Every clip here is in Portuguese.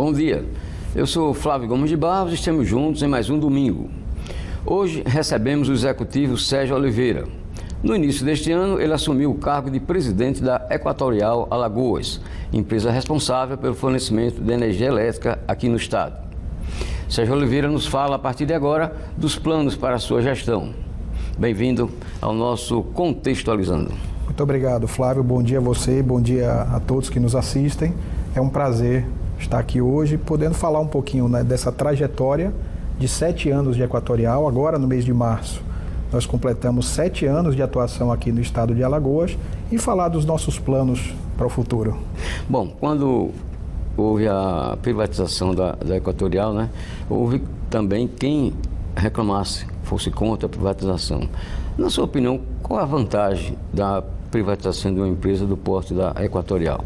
Bom dia, eu sou Flávio Gomes de Barros e estamos juntos em mais um domingo. Hoje recebemos o executivo Sérgio Oliveira. No início deste ano, ele assumiu o cargo de presidente da Equatorial Alagoas, empresa responsável pelo fornecimento de energia elétrica aqui no estado. Sérgio Oliveira nos fala a partir de agora dos planos para a sua gestão. Bem-vindo ao nosso Contextualizando. Muito obrigado, Flávio. Bom dia a você, bom dia a todos que nos assistem. É um prazer estar aqui hoje, podendo falar um pouquinho, né, dessa trajetória de 7 anos de Equatorial. Agora, no mês de março, nós completamos 7 anos de atuação aqui no estado de Alagoas e falar dos nossos planos para o futuro. Bom, quando houve a privatização da Equatorial, né, houve também quem reclamasse, fosse contra a privatização. Na sua opinião, qual a vantagem da privatização de uma empresa do porte da Equatorial?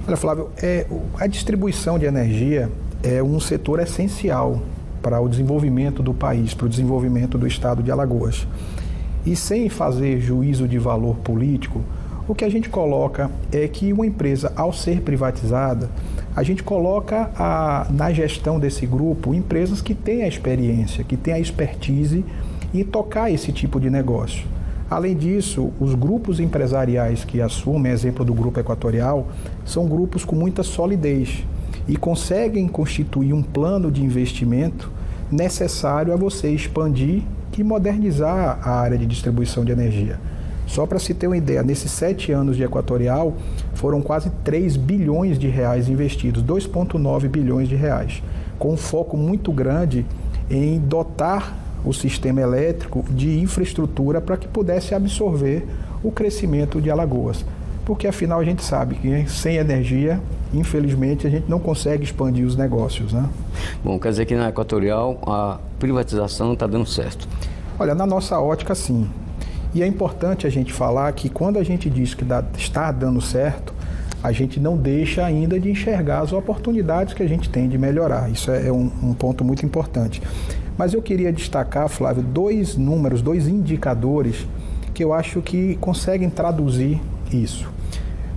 Olha, Flávio, a distribuição de energia é um setor essencial para o desenvolvimento do país, para o desenvolvimento do estado de Alagoas. E sem fazer juízo de valor político, o que a gente coloca é que uma empresa, ao ser privatizada, a gente coloca na gestão desse grupo empresas que têm a experiência, que têm a expertise em tocar esse tipo de negócio. Além disso, os grupos empresariais que assumem, exemplo do Grupo Equatorial, são grupos com muita solidez e conseguem constituir um plano de investimento necessário a você expandir e modernizar a área de distribuição de energia. Só para se ter uma ideia, nesses 7 anos de Equatorial, foram quase 3 bilhões de reais investidos, 2,9 bilhões de reais, com um foco muito grande em dotar o sistema elétrico de infraestrutura para que pudesse absorver o crescimento de Alagoas. Porque afinal a gente sabe que sem energia, infelizmente, a gente não consegue expandir os negócios, né? Bom, quer dizer que na Equatorial a privatização está dando certo? Olha, na nossa ótica, sim. E é importante a gente falar que quando a gente diz que está dando certo, a gente não deixa ainda de enxergar as oportunidades que a gente tem de melhorar. Isso é um ponto muito importante. Mas eu queria destacar, Flávio, 2 números, 2 indicadores que eu acho que conseguem traduzir isso.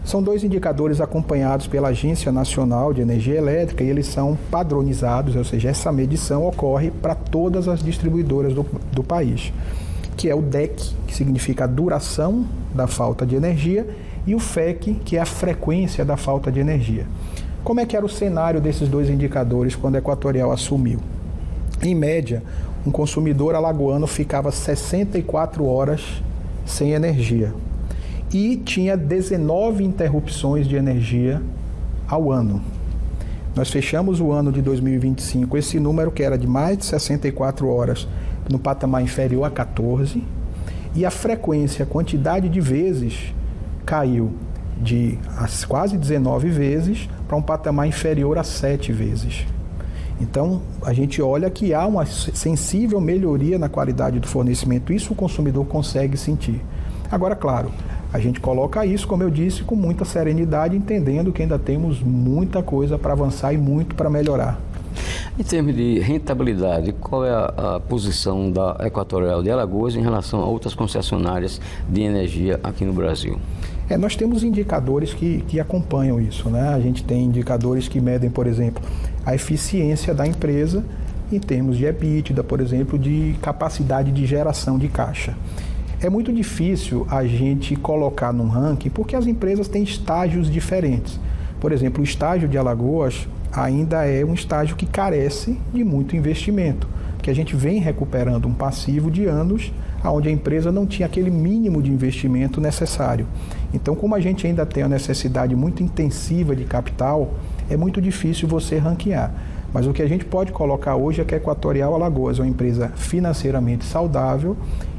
São 2 indicadores acompanhados pela Agência Nacional de Energia Elétrica e eles são padronizados, ou seja, essa medição ocorre para todas as distribuidoras do país, que é o DEC, que significa a duração da falta de energia, e o FEC, que é a frequência da falta de energia. Como é que era o cenário desses 2 indicadores quando a Equatorial assumiu? Em média, um consumidor alagoano ficava 64 horas sem energia e tinha 19 interrupções de energia ao ano. Nós fechamos o ano de 2025, esse número que era de mais de 64 horas, no patamar inferior a 14, e a frequência, a quantidade de vezes, caiu de quase 19 vezes para um patamar inferior a 7 vezes. Então, a gente olha que há uma sensível melhoria na qualidade do fornecimento, isso o consumidor consegue sentir. Agora, claro, a gente coloca isso, como eu disse, com muita serenidade, entendendo que ainda temos muita coisa para avançar e muito para melhorar. Em termos de rentabilidade, qual é a posição da Equatorial de Alagoas em relação a outras concessionárias de energia aqui no Brasil? Nós temos indicadores que acompanham isso, né? A gente tem indicadores que medem, por exemplo, a eficiência da empresa em termos de EBITDA, por exemplo, de capacidade de geração de caixa. É muito difícil a gente colocar num ranking porque as empresas têm estágios diferentes. Por exemplo, o estágio de Alagoas ainda é um estágio que carece de muito investimento, porque a gente vem recuperando um passivo de anos onde a empresa não tinha aquele mínimo de investimento necessário. Então, como a gente ainda tem a necessidade muito intensiva de capital, é muito difícil você ranquear. Mas o que a gente pode colocar hoje é que a Equatorial Alagoas é uma empresa financeiramente saudável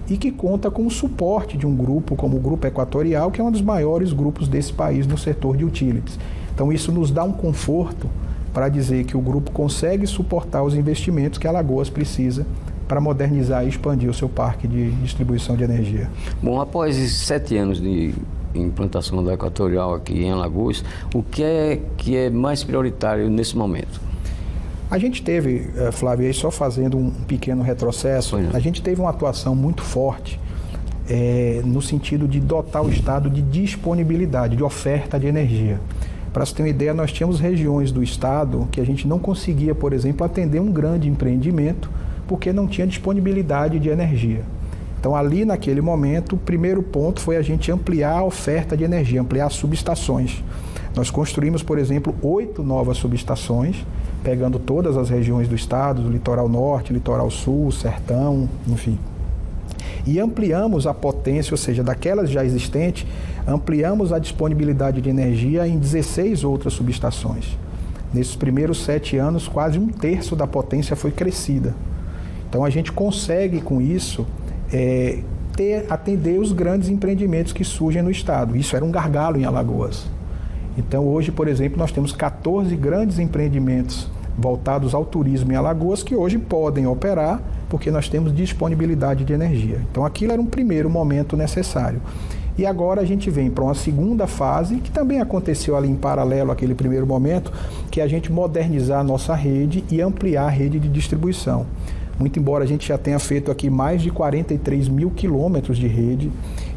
e que conta com o suporte de um grupo como o Grupo Equatorial, que é um dos maiores grupos desse país no setor de utilities. Então, isso nos dá um conforto para dizer que o grupo consegue suportar os investimentos que a Alagoas precisa para modernizar e expandir o seu parque de distribuição de energia. Bom, após esses 7 anos de implantação da Equatorial aqui em Alagoas, o que é mais prioritário nesse momento? A gente teve, Flávio, aí só fazendo um pequeno retrocesso, a gente teve uma atuação muito forte no sentido de dotar o Estado de disponibilidade, de oferta de energia. Para você ter uma ideia, nós tínhamos regiões do estado que a gente não conseguia, por exemplo, atender um grande empreendimento porque não tinha disponibilidade de energia. Então, ali naquele momento, o primeiro ponto foi a gente ampliar a oferta de energia, ampliar as subestações. Nós construímos, por exemplo, 8 novas subestações, pegando todas as regiões do estado, do litoral norte, litoral sul, sertão, enfim. E ampliamos a potência, ou seja, daquelas já existentes, ampliamos a disponibilidade de energia em 16 outras subestações. Nesses primeiros 7 anos, quase 1/3 da potência foi crescida. Então, a gente consegue, com isso, atender os grandes empreendimentos que surgem no estado. Isso era um gargalo em Alagoas. Então, hoje, por exemplo, nós temos 14 grandes empreendimentos voltados ao turismo em Alagoas que hoje podem operar porque nós temos disponibilidade de energia. Então, aquilo era um primeiro momento necessário. E agora a gente vem para uma segunda fase, que também aconteceu ali em paralelo àquele primeiro momento, que é a gente modernizar a nossa rede e ampliar a rede de distribuição. Muito embora a gente já tenha feito aqui mais de 43 mil quilômetros de rede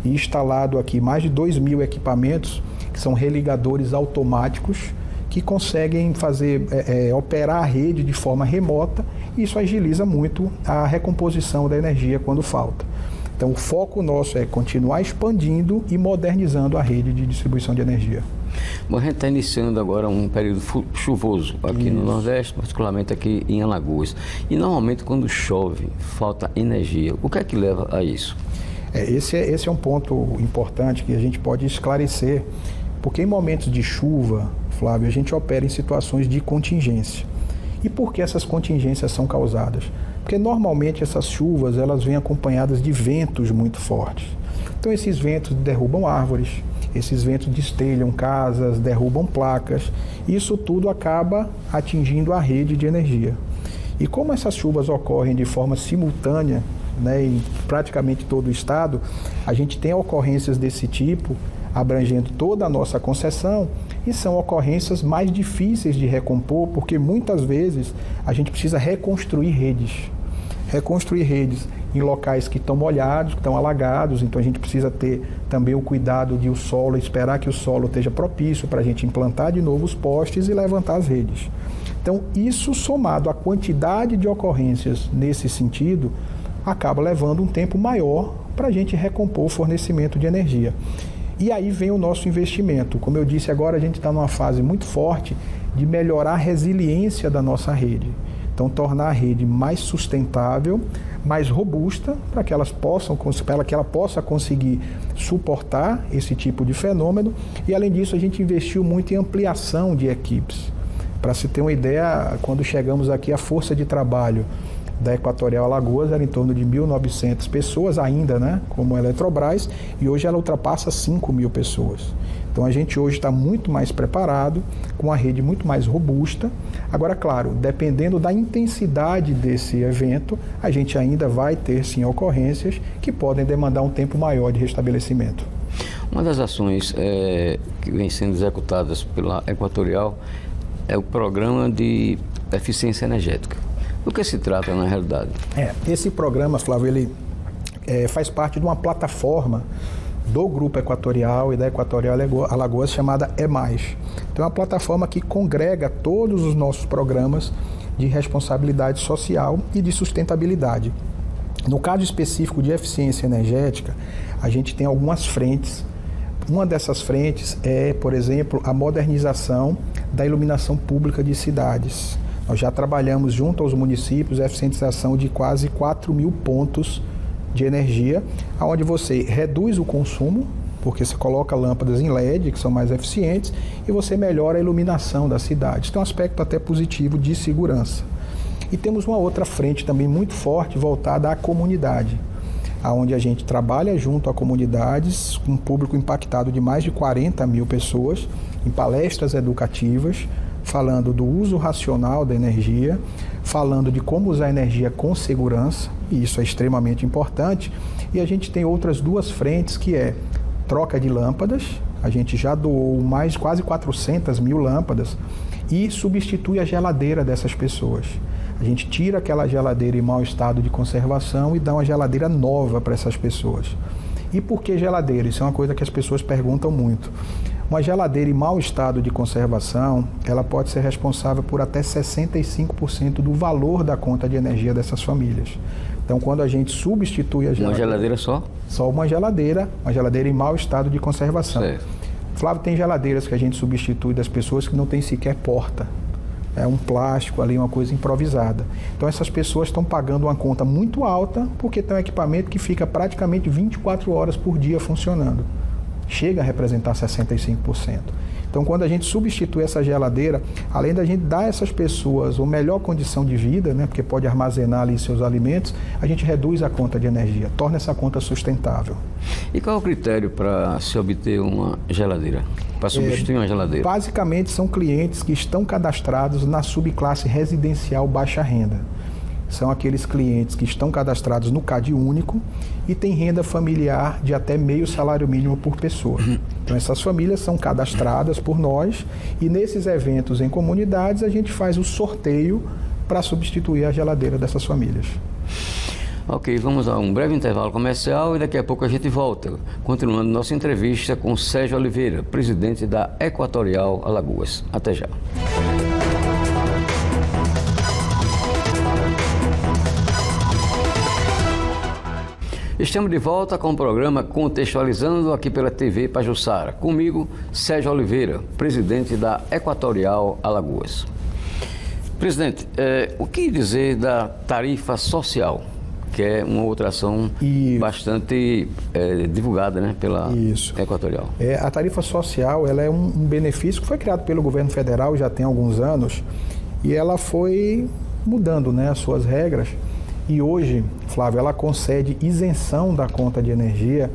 e instalado aqui mais de 2.000 equipamentos, que são religadores automáticos, que conseguem operar a rede de forma remota, e isso agiliza muito a recomposição da energia quando falta. Então, o foco nosso é continuar expandindo e modernizando a rede de distribuição de energia. Bom, a gente está iniciando agora um período chuvoso aqui no Nordeste, particularmente aqui em Alagoas. E normalmente quando chove, falta energia. O que é que leva a isso? Esse é um ponto importante que a gente pode esclarecer, porque em momentos de chuva, Flávio, a gente opera em situações de contingência. E por que essas contingências são causadas? Porque normalmente essas chuvas elas vêm acompanhadas de ventos muito fortes. Então esses ventos derrubam árvores, esses ventos destelham casas, derrubam placas. Isso tudo acaba atingindo a rede de energia. E como essas chuvas ocorrem de forma simultânea, em praticamente todo o estado, a gente tem ocorrências desse tipo abrangendo toda a nossa concessão, e são ocorrências mais difíceis de recompor, porque muitas vezes a gente precisa reconstruir redes em locais que estão molhados, que estão alagados. Então a gente precisa ter também o cuidado de o solo, esperar que o solo esteja propício para a gente implantar de novo os postes e levantar as redes. Então isso, somado à quantidade de ocorrências nesse sentido, acaba levando um tempo maior para a gente recompor o fornecimento de energia. E aí vem o nosso investimento. Como eu disse, agora a gente está numa fase muito forte de melhorar a resiliência da nossa rede. Então, tornar a rede mais sustentável, mais robusta, para que ela possa conseguir suportar esse tipo de fenômeno. E, além disso, a gente investiu muito em ampliação de equipes. Para se ter uma ideia, quando chegamos aqui, a força de trabalho da Equatorial Alagoas era em torno de 1.900 pessoas ainda, como a Eletrobras, e hoje ela ultrapassa 5.000 pessoas. Então a gente hoje está muito mais preparado, com a rede muito mais robusta. Agora, claro, dependendo da intensidade desse evento, a gente ainda vai ter sim ocorrências que podem demandar um tempo maior de restabelecimento. Uma das ações que vem sendo executadas pela Equatorial é o programa de eficiência energética. Do que se trata na realidade? Esse programa, Flávio, ele faz parte de uma plataforma do Grupo Equatorial e da Equatorial Alagoas chamada É Mais. Então é uma plataforma que congrega todos os nossos programas de responsabilidade social e de sustentabilidade. No caso específico de eficiência energética, a gente tem algumas frentes. Uma dessas frentes é, por exemplo, a modernização da iluminação pública de cidades. Nós já trabalhamos junto aos municípios a eficientização de quase 4.000 pontos de energia, onde você reduz o consumo, porque você coloca lâmpadas em LED, que são mais eficientes, e você melhora a iluminação da cidade. Então, um aspecto até positivo de segurança. E temos uma outra frente também muito forte voltada à comunidade, onde a gente trabalha junto a comunidades, com um público impactado de mais de 40.000 pessoas, em palestras educativas, falando do uso racional da energia, falando de como usar a energia com segurança, e isso é extremamente importante. E a gente tem outras duas frentes, que é troca de lâmpadas. A gente já doou quase 400.000 lâmpadas e substitui a geladeira dessas pessoas. A gente tira aquela geladeira em mau estado de conservação e dá uma geladeira nova para essas pessoas. E por que geladeira? Isso é uma coisa que as pessoas perguntam muito. Uma geladeira em mau estado de conservação, ela pode ser responsável por até 65% do valor da conta de energia dessas famílias. Então, quando a gente substitui a geladeira... Uma geladeira só? Só uma geladeira em mau estado de conservação. Certo. Flávio, tem geladeiras que a gente substitui das pessoas que não tem sequer porta. É um plástico ali, uma coisa improvisada. Então, essas pessoas estão pagando uma conta muito alta porque tem um equipamento que fica praticamente 24 horas por dia funcionando. Chega a representar 65%. Então, quando a gente substitui essa geladeira, além da gente dar a essas pessoas uma melhor condição de vida, né, porque pode armazenar ali seus alimentos, a gente reduz a conta de energia, torna essa conta sustentável. E qual é o critério para se obter uma geladeira? Para substituir uma geladeira? Basicamente, são clientes que estão cadastrados na subclasse residencial baixa renda. São aqueles clientes que estão cadastrados no CAD único e têm renda familiar de até meio salário mínimo por pessoa. Então, essas famílias são cadastradas por nós e nesses eventos em comunidades a gente faz o sorteio para substituir a geladeira dessas famílias. Ok, vamos a um breve intervalo comercial e daqui a pouco a gente volta, continuando nossa entrevista com Sérgio Oliveira, presidente da Equatorial Alagoas. Até já. Estamos de volta com o programa Contextualizando aqui pela TV Pajuçara. Comigo, Sérgio Oliveira, presidente da Equatorial Alagoas. Presidente, o que dizer da tarifa social, que é uma outra ação bastante divulgada, né, pela Equatorial? A tarifa social, ela é um benefício que foi criado pelo governo federal já tem alguns anos e ela foi mudando, né, as suas regras. E hoje, Flávio, ela concede isenção da conta de energia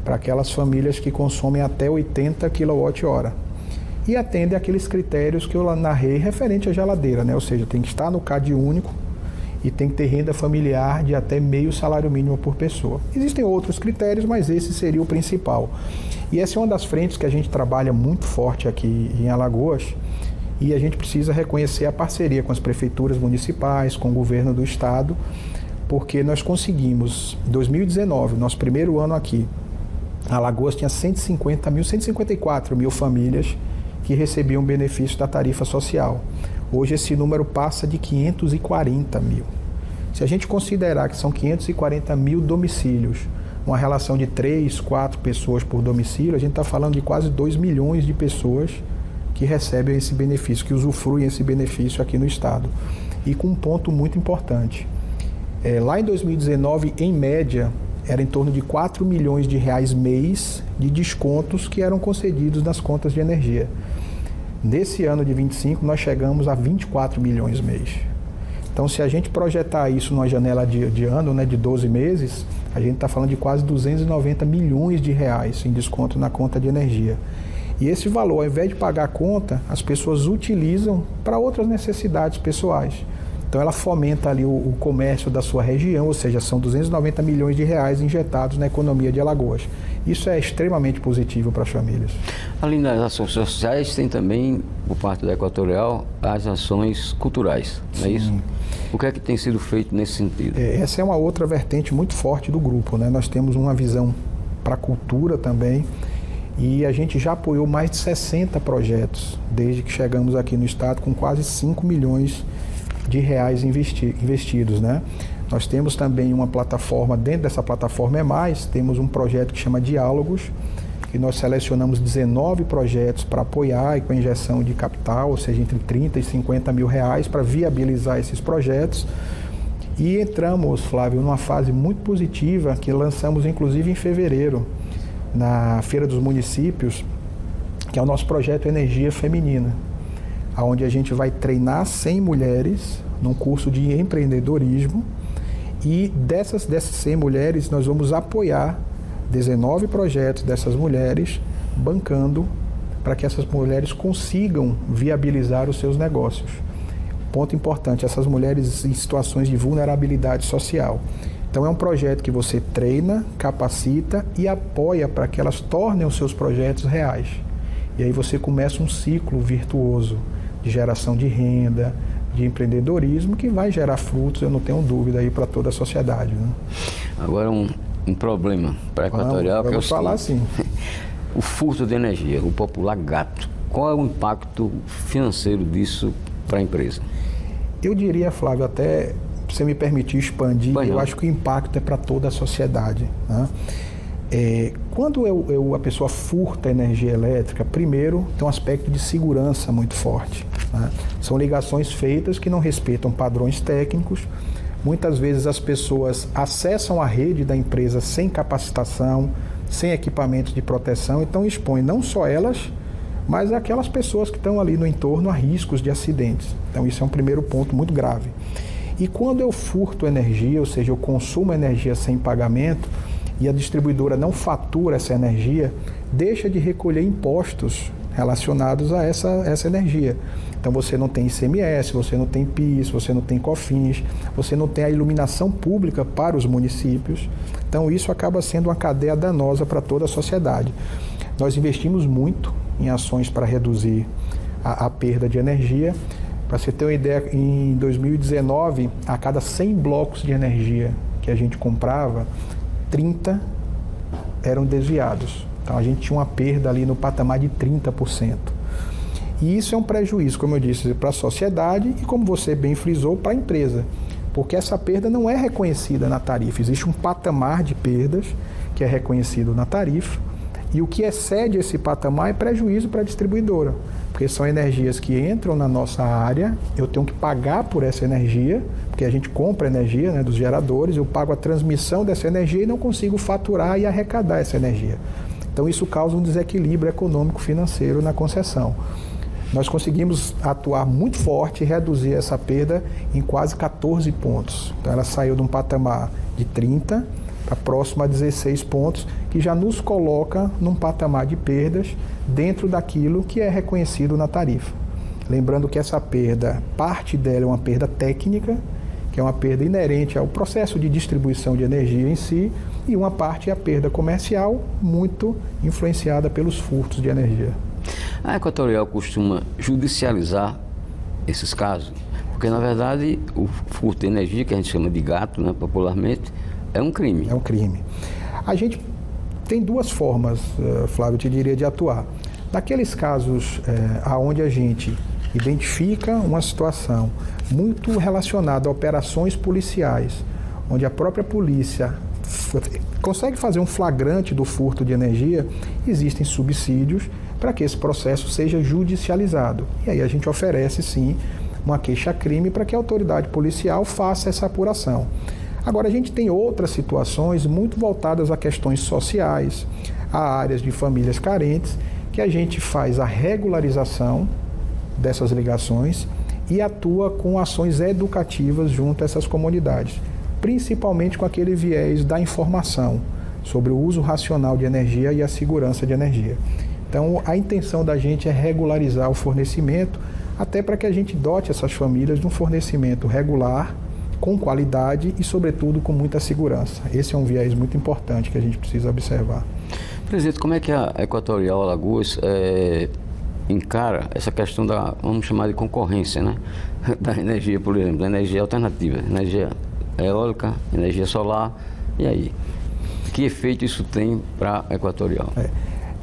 para aquelas famílias que consomem até 80 kWh. E atende àqueles critérios que eu narrei referente à geladeira, né? Ou seja, tem que estar no CAD único e tem que ter renda familiar de até meio salário mínimo por pessoa. Existem outros critérios, mas esse seria o principal. E essa é uma das frentes que a gente trabalha muito forte aqui em Alagoas. E a gente precisa reconhecer a parceria com as prefeituras municipais, com o governo do estado, porque nós conseguimos, em 2019, nosso primeiro ano aqui, Alagoas tinha 154 mil famílias que recebiam benefício da tarifa social. Hoje esse número passa de 540 mil. Se a gente considerar que são 540 mil domicílios, uma relação de 3, 4 pessoas por domicílio, a gente está falando de quase 2 milhões de pessoas que recebem esse benefício, que usufruem esse benefício aqui no estado. E com um ponto muito importante. Lá em 2019, em média, era em torno de 4 milhões de reais mês de descontos que eram concedidos nas contas de energia. Nesse ano de 25, nós chegamos a 24 milhões mês. Então, se a gente projetar isso numa janela de ano, né, de 12 meses, a gente está falando de quase 290 milhões de reais em desconto na conta de energia. E esse valor, ao invés de pagar a conta, as pessoas utilizam para outras necessidades pessoais. Então ela fomenta ali o comércio da sua região, ou seja, são 290 milhões de reais injetados na economia de Alagoas. Isso é extremamente positivo para as famílias. Além das ações sociais, tem também, por parte da Equatorial, as ações culturais, não é isso? O que é que tem sido feito nesse sentido? Essa é uma outra vertente muito forte do grupo, né? Nós temos uma visão para a cultura também. E a gente já apoiou mais de 60 projetos desde que chegamos aqui no estado, com quase 5 milhões de reais investidos, né? Nós temos também uma plataforma, dentro dessa plataforma temos um projeto que chama Diálogos, que nós selecionamos 19 projetos para apoiar e com injeção de capital, ou seja, entre 30 e 50 mil reais para viabilizar esses projetos. E entramos, Flávio, numa fase muito positiva que lançamos inclusive em fevereiro, na Feira dos Municípios, que é o nosso projeto Energia Feminina, onde a gente vai treinar 100 mulheres num curso de empreendedorismo e dessas 100 mulheres nós vamos apoiar 19 projetos dessas mulheres, bancando para que essas mulheres consigam viabilizar os seus negócios. Ponto importante, essas mulheres em situações de vulnerabilidade social. Então é um projeto que você treina, capacita e apoia para que elas tornem os seus projetos reais. E aí você começa um ciclo virtuoso de geração de renda, de empreendedorismo, que vai gerar frutos, eu não tenho dúvida, aí para toda a sociedade, né? Agora um problema para a Equatorial, vamos falar assim. o furto de energia, o popular gato. Qual é o impacto financeiro disso para a empresa? Eu diria, Flávio, até se você me permitir expandir, eu acho que o impacto é para toda a sociedade, né? Quando a pessoa furta energia elétrica, primeiro tem um aspecto de segurança muito forte, né? São ligações feitas que não respeitam padrões técnicos. Muitas vezes as pessoas acessam a rede da empresa sem capacitação, sem equipamentos de proteção, então expõe não só elas, mas aquelas pessoas que estão ali no entorno a riscos de acidentes. Então isso é um primeiro ponto muito grave. E quando eu furto energia, ou seja, eu consumo energia sem pagamento, e a distribuidora não fatura essa energia, deixa de recolher impostos relacionados a essa energia. Então você não tem ICMS, você não tem PIS, você não tem COFINS, você não tem a iluminação pública para os municípios. Então isso acaba sendo uma cadeia danosa para toda a sociedade. Nós investimos muito em ações para reduzir a perda de energia. Para você ter uma ideia, em 2019, a cada 100 blocos de energia que a gente comprava, 30 eram desviados. Então a gente tinha uma perda ali no patamar de 30%. E isso é um prejuízo, como eu disse, para a sociedade e, como você bem frisou, para a empresa. Porque essa perda não é reconhecida na tarifa. Existe um patamar de perdas que é reconhecido na tarifa. E o que excede esse patamar é prejuízo para a distribuidora. Porque são energias que entram na nossa área, eu tenho que pagar por essa energia, porque a gente compra energia, né, dos geradores, eu pago a transmissão dessa energia e não consigo faturar e arrecadar essa energia. Então isso causa um desequilíbrio econômico-financeiro na concessão. Nós conseguimos atuar muito forte e reduzir essa perda em quase 14 pontos. Então ela saiu de um patamar de 30 para próximo a 16 pontos, que já nos coloca num patamar de perdas dentro daquilo que é reconhecido na tarifa. Lembrando que essa perda, parte dela é uma perda técnica, que é uma perda inerente ao processo de distribuição de energia em si, e uma parte é a perda comercial, muito influenciada pelos furtos de energia. A Equatorial costuma judicializar esses casos, porque na verdade o furto de energia, que a gente chama de gato, né, popularmente, é um crime. É um crime. A gente tem duas formas, Flávio, eu te diria, de atuar. Naqueles casos onde a gente identifica uma situação muito relacionada a operações policiais, onde a própria polícia consegue fazer um flagrante do furto de energia, existem subsídios para que esse processo seja judicializado. E aí a gente oferece, sim, uma queixa-crime para que a autoridade policial faça essa apuração. Agora, a gente tem outras situações muito voltadas a questões sociais, a áreas de famílias carentes, que a gente faz a regularização dessas ligações e atua com ações educativas junto a essas comunidades, principalmente com aquele viés da informação sobre o uso racional de energia e a segurança de energia. Então, a intenção da gente é regularizar o fornecimento, até para que a gente dote essas famílias de um fornecimento regular, com qualidade e, sobretudo, com muita segurança. Esse é um viés muito importante que a gente precisa observar. Presidente, como é que a Equatorial Alagoas encara essa questão da, vamos chamar de concorrência, né? Da energia, por exemplo, da energia alternativa, energia eólica, energia solar, e aí? Que efeito isso tem para a Equatorial?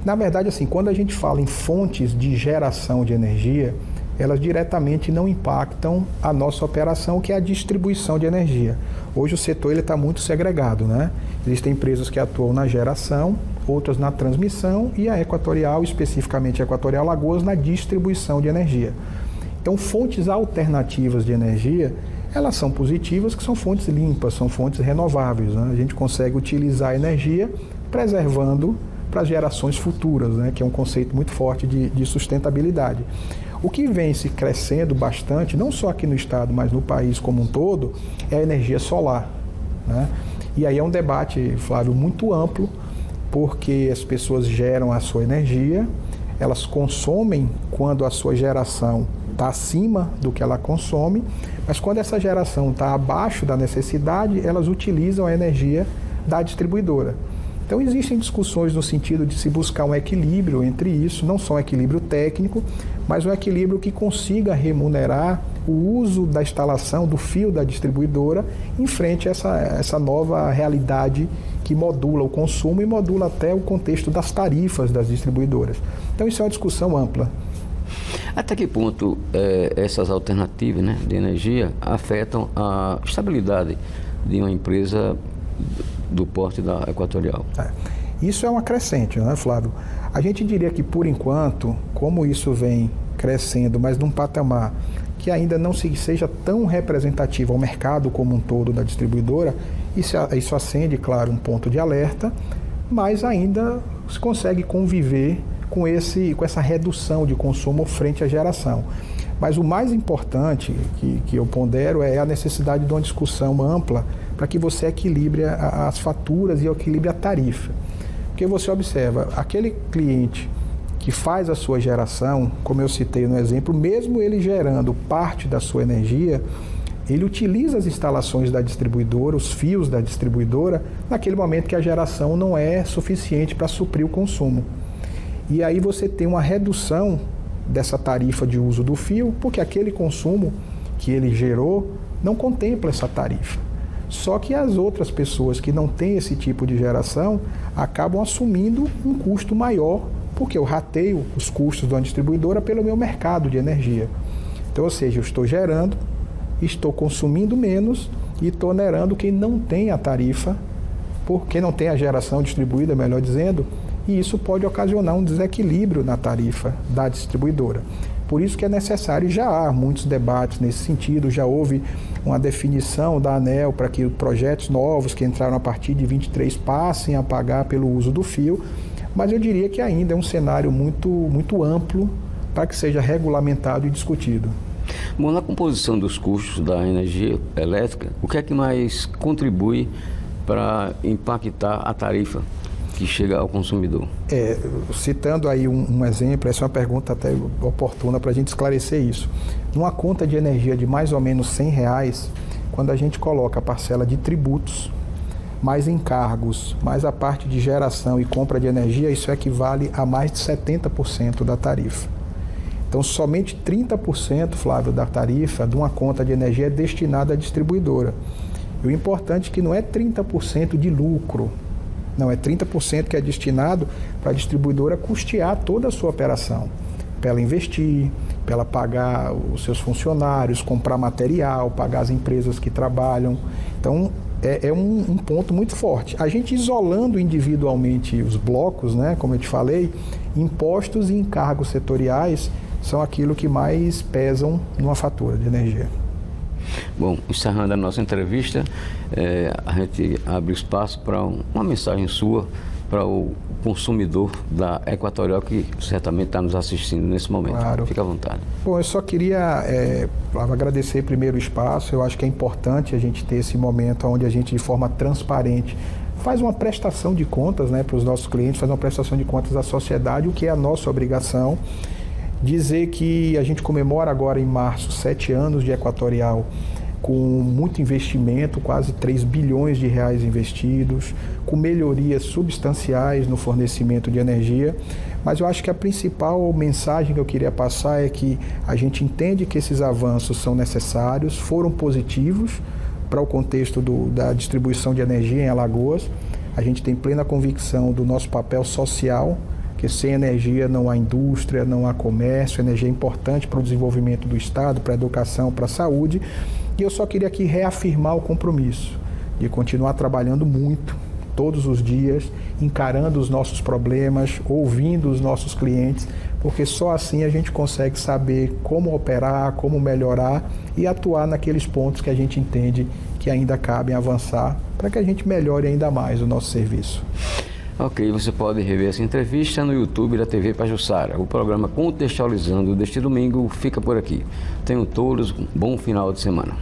Na verdade, assim, quando a gente fala em fontes de geração de energia, elas diretamente não impactam a nossa operação, que é a distribuição de energia. Hoje o setor está muito segregado, né? Existem empresas que atuam na geração, outras na transmissão e a Equatorial, especificamente a Equatorial Alagoas, na distribuição de energia. Então, fontes alternativas de energia, elas são positivas, que são fontes limpas, são fontes renováveis, né? A gente consegue utilizar a energia preservando para as gerações futuras, né? Que é um conceito muito forte de sustentabilidade. O que vem se crescendo bastante, não só aqui no estado, mas no país como um todo, é a energia solar, né? E aí é um debate, Flávio, muito amplo, porque as pessoas geram a sua energia, elas consomem quando a sua geração está acima do que ela consome, mas quando essa geração está abaixo da necessidade, elas utilizam a energia da distribuidora. Então existem discussões no sentido de se buscar um equilíbrio entre isso, não só um equilíbrio técnico, mas um equilíbrio que consiga remunerar o uso da instalação do fio da distribuidora em frente a essa nova realidade que modula o consumo e modula até o contexto das tarifas das distribuidoras. Então isso é uma discussão ampla. Até que ponto essas alternativas, né, de energia afetam a estabilidade de uma empresa do porte da Equatorial? Isso é uma crescente, né, Flávio? A gente diria que, por enquanto, como isso vem crescendo, mas num patamar que ainda não seja tão representativo ao mercado como um todo da distribuidora, isso acende, claro, um ponto de alerta, mas ainda se consegue conviver com essa redução de consumo frente à geração. Mas o mais importante que eu pondero é a necessidade de uma discussão ampla para que você equilibre as faturas e equilibre a tarifa. Porque você observa, aquele cliente que faz a sua geração, como eu citei no exemplo, mesmo ele gerando parte da sua energia, ele utiliza as instalações da distribuidora, os fios da distribuidora, naquele momento que a geração não é suficiente para suprir o consumo. E aí você tem uma redução dessa tarifa de uso do fio, porque aquele consumo que ele gerou não contempla essa tarifa. Só que as outras pessoas que não têm esse tipo de geração acabam assumindo um custo maior, porque eu rateio os custos de uma distribuidora pelo meu mercado de energia. Então, ou seja, eu estou gerando, estou consumindo menos e estou onerando quem não tem a tarifa, quem não tem a geração distribuída, melhor dizendo, e isso pode ocasionar um desequilíbrio na tarifa da distribuidora. Por isso que é necessário, já há muitos debates nesse sentido, já houve uma definição da ANEEL para que projetos novos que entraram a partir de 23 passem a pagar pelo uso do fio, mas eu diria que ainda é um cenário muito amplo para que seja regulamentado e discutido. Bom, na composição dos custos da energia elétrica, o que é que mais contribui para impactar a tarifa que chega ao consumidor? Citando aí um exemplo, essa é uma pergunta até oportuna para a gente esclarecer isso. Numa conta de energia de mais ou menos R$100, quando a gente coloca a parcela de tributos, mais encargos, mais a parte de geração e compra de energia, isso equivale a mais de 70% da tarifa. Então, somente 30%, Flávio, da tarifa de uma conta de energia é destinada à distribuidora. E o importante é que não é 30% de lucro, não, é 30% que é destinado para a distribuidora custear toda a sua operação, para ela investir, para ela pagar os seus funcionários, comprar material, pagar as empresas que trabalham. Então, é um ponto muito forte. A gente isolando individualmente os blocos, né, como eu te falei, impostos e encargos setoriais são aquilo que mais pesam numa fatura de energia. Bom, encerrando a nossa entrevista, a gente abre espaço para uma mensagem sua para o consumidor da Equatorial que certamente está nos assistindo nesse momento. Claro. Fica à vontade. Bom, eu só queria agradecer primeiro o espaço. Eu acho que é importante a gente ter esse momento onde a gente, de forma transparente, faz uma prestação de contas, né, para os nossos clientes, faz uma prestação de contas à sociedade, o que é a nossa obrigação. Dizer que a gente comemora agora em março 7 anos de Equatorial, com muito investimento, quase 3 bilhões de reais investidos, com melhorias substanciais no fornecimento de energia. Mas eu acho que a principal mensagem que eu queria passar é que a gente entende que esses avanços são necessários, foram positivos para o contexto da distribuição de energia em Alagoas. A gente tem plena convicção do nosso papel social, que sem energia não há indústria, não há comércio, energia é importante para o desenvolvimento do Estado, para a educação, para a saúde. E eu só queria aqui reafirmar o compromisso de continuar trabalhando muito, todos os dias, encarando os nossos problemas, ouvindo os nossos clientes, porque só assim a gente consegue saber como operar, como melhorar e atuar naqueles pontos que a gente entende que ainda cabem avançar, para que a gente melhore ainda mais o nosso serviço. Ok, você pode rever essa entrevista no YouTube da TV Pajuçara. O programa Contextualizando deste domingo fica por aqui. Tenham todos um bom final de semana.